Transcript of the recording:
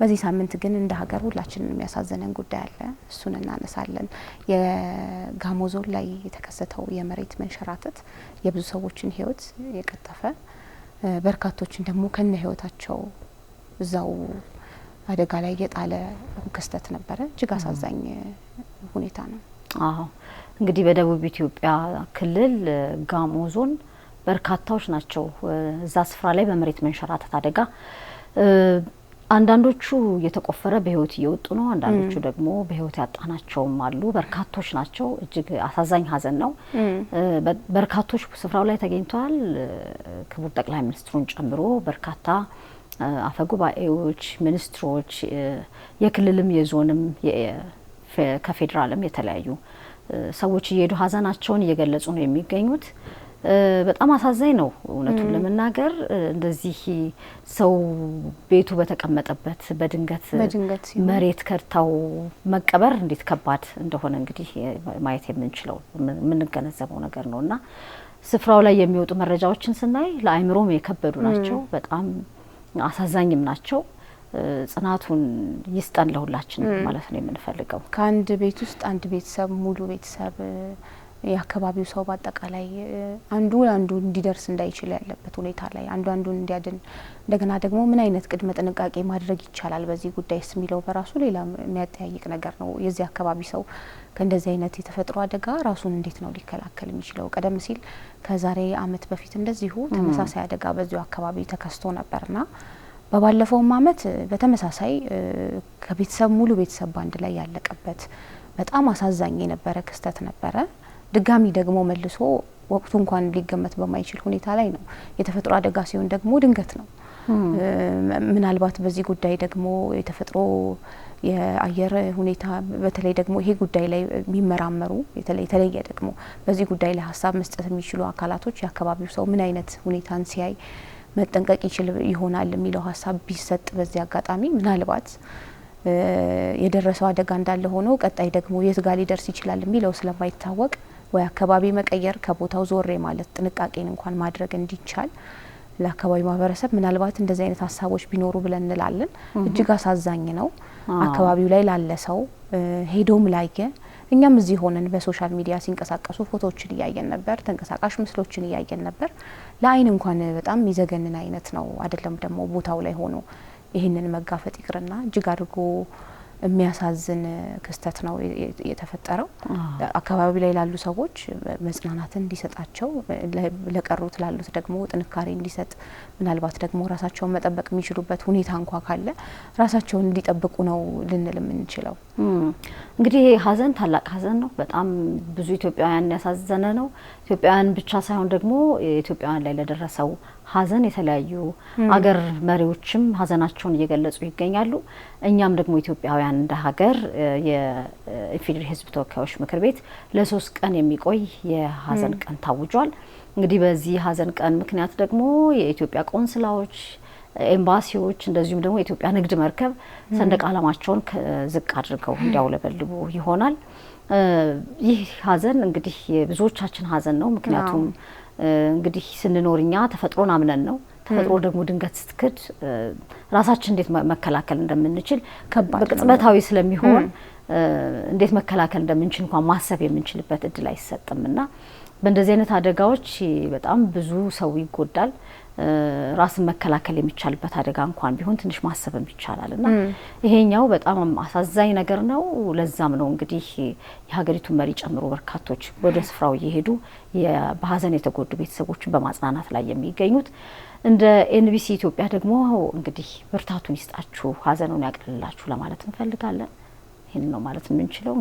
በዚህ ሳምንት ግን እንደ ሀገር ሁላችንን የሚያሳዝነን ጉዳይ አለ። እሱን እናነሳለን። የጋሞ ዞን ላይ የተከሰተው የመሬት መንሸራተት የብዙ ሰዎችን ህይወት የቀጠፈ በርካቶችን ደግሞ ከነ ህይወታቸው እዛው አደጋ ላይ የጣለ ክስተት ነበረ። እጅግ አሳዛኝ ሁኔታ ነው። አዎ እንግዲህ በደቡብ ኢትዮጵያ ክልል ጋሞ ዞን በርካታዎች ናቸው እዛ ስፍራ ላይ በመሬት መንሸራተት አደጋ አንዳንዶቹ የተቆፈረ በህይወት እየወጡ ነው። አንዳንዶቹ ደግሞ በህይወት ያጣናቸውም አሉ። በርካቶች ናቸው። እጅግ አሳዛኝ ሀዘን ነው። በርካቶች ስፍራው ላይ ተገኝተዋል። ክቡር ጠቅላይ ሚኒስትሩን ጨምሮ በርካታ አፈጉባኤዎች፣ ሚኒስትሮች፣ የክልልም የዞንም ከፌዴራልም የተለያዩ ሰዎች እየሄዱ ሀዘናቸውን እየገለጹ ነው የሚገኙት። በጣም አሳዛኝ ነው እውነቱን ለመናገር። እንደዚህ ሰው ቤቱ በተቀመጠበት በድንገት መሬት ከርታው መቀበር እንዴት ከባድ እንደሆነ እንግዲህ ማየት የምንችለው የምንገነዘበው ነገር ነውና ስፍራው ላይ የሚወጡ መረጃዎችን ስናይ ለአይምሮም የከበዱ ናቸው። በጣም አሳዛኝም ናቸው። ጽናቱን ይስጠን ለሁላችን ማለት ነው የምንፈልገው። ከአንድ ቤት ውስጥ አንድ ቤተሰብ ሙሉ ቤተሰብ የአካባቢው ሰው በአጠቃላይ አንዱ እንዲደርስ እንዳይችል ያለበት ሁኔታ ላይ አንዱን እንዲያድን እንደገና ደግሞ ምን አይነት ቅድመ ጥንቃቄ ማድረግ ይቻላል በዚህ ጉዳይስ የሚለው በራሱ ሌላ የሚያጠያይቅ ነገር ነው። የዚህ አካባቢ ሰው ከእንደዚህ አይነት የተፈጥሮ አደጋ ራሱን እንዴት ነው ሊከላከል የሚችለው? ቀደም ሲል ከዛሬ አመት በፊት እንደዚሁ ተመሳሳይ አደጋ በዚሁ አካባቢ ተከስቶ ነበርና በባለፈው አመት በተመሳሳይ ከቤተሰብ ሙሉ ቤተሰብ ባንድ ላይ ያለቀበት በጣም አሳዛኝ የነበረ ክስተት ነበረ። ድጋሚ ደግሞ መልሶ ወቅቱ እንኳን ሊገመት በማይችል ሁኔታ ላይ ነው። የተፈጥሮ አደጋ ሲሆን ደግሞ ድንገት ነው። ምናልባት በዚህ ጉዳይ ደግሞ የተፈጥሮ የአየር ሁኔታ በተለይ ደግሞ ይሄ ጉዳይ ላይ የሚመራመሩ የተለየ ደግሞ በዚህ ጉዳይ ላይ ሀሳብ መስጠት የሚችሉ አካላቶች የአካባቢው ሰው ምን አይነት ሁኔታን ሲያይ መጠንቀቅ ይችል ይሆናል የሚለው ሀሳብ ቢሰጥ በዚህ አጋጣሚ ምናልባት የደረሰው አደጋ እንዳለ ሆኖ ቀጣይ ደግሞ የት ጋር ሊደርስ ይችላል የሚለው ስለማይታወቅ ወይ አካባቢ መቀየር ከቦታው ዞሬ ማለት ጥንቃቄን እንኳን ማድረግ እንዲቻል ለአካባቢ ማህበረሰብ ምናልባት እንደዚህ አይነት ሀሳቦች ቢኖሩ ብለን እንላለን። እጅግ አሳዛኝ ነው። አካባቢው ላይ ላለ ሰው ሄዶም ላየ እኛም እዚህ ሆነን በሶሻል ሚዲያ ሲንቀሳቀሱ ፎቶዎችን እያየን ነበር፣ ተንቀሳቃሽ ምስሎችን እያየን ነበር። ለአይን እንኳን በጣም የሚዘገንን አይነት ነው። አይደለም ደግሞ ቦታው ላይ ሆኖ ይህንን መጋፈጥ ይቅርና እጅግ አድርጎ የሚያሳዝን ክስተት ነው የተፈጠረው። አካባቢ ላይ ላሉ ሰዎች መጽናናትን እንዲሰጣቸው ለቀሩት ላሉት ደግሞ ጥንካሬ እንዲሰጥ ምናልባት ደግሞ ራሳቸውን መጠበቅ የሚችሉበት ሁኔታ እንኳን ካለ ራሳቸውን እንዲጠብቁ ነው ልንል የምንችለው። እንግዲህ ሀዘን ታላቅ ሀዘን ነው። በጣም ብዙ ኢትዮጵያውያን ያሳዘነ ነው። ኢትዮጵያውያን ብቻ ሳይሆን ደግሞ ኢትዮጵያውያን ላይ ለደረሰው ሀዘን የተለያዩ አገር መሪዎችም ሀዘናቸውን እየገለጹ ይገኛሉ። እኛም ደግሞ ኢትዮጵያውያን እንደ ሀገር የኢፌዴሪ ሕዝብ ተወካዮች ምክር ቤት ለ3 ቀን የሚቆይ የሀዘን ቀን ታውጇል። እንግዲህ በዚህ ሀዘን ቀን ምክንያት ደግሞ የኢትዮጵያ ቆንስላዎች፣ ኤምባሲዎች እንደዚሁም ደግሞ የኢትዮጵያ ንግድ መርከብ ሰንደቅ ዓላማቸውን ዝቅ አድርገው እንዲያውለበልቡ ይሆናል። ይህ ሀዘን እንግዲህ የብዙዎቻችን ሀዘን ነው። ምክንያቱም እንግዲህ ስንኖርኛ ተፈጥሮን አምነን ነው። ተፈጥሮ ደግሞ ድንገት ስትክድ ራሳችን እንዴት መከላከል እንደምንችል በቅጽበታዊ ስለሚሆን እንዴት መከላከል እንደምንችል እንኳን ማሰብ የምንችልበት እድል አይሰጥምና በእንደዚህ አይነት አደጋዎች በጣም ብዙ ሰው ይጎዳል። ራስን መከላከል የሚቻልበት አደጋ እንኳን ቢሆን ትንሽ ማሰብም ይቻላልና ይሄኛው በጣም አሳዛኝ ነገር ነው። ለዛም ነው እንግዲህ የሀገሪቱ መሪ ጨምሮ በርካቶች ወደ ስፍራው እየሄዱ በሀዘን የተጎዱ ቤተሰቦችን በማጽናናት ላይ የሚገኙት። እንደ ኤንቢሲ ኢትዮጵያ ደግሞ እንግዲህ ብርታቱን ይስጣችሁ፣ ሀዘኑን ያቅልላችሁ ለማለት እንፈልጋለን። ይሄን ነው ማለት የምንችለው።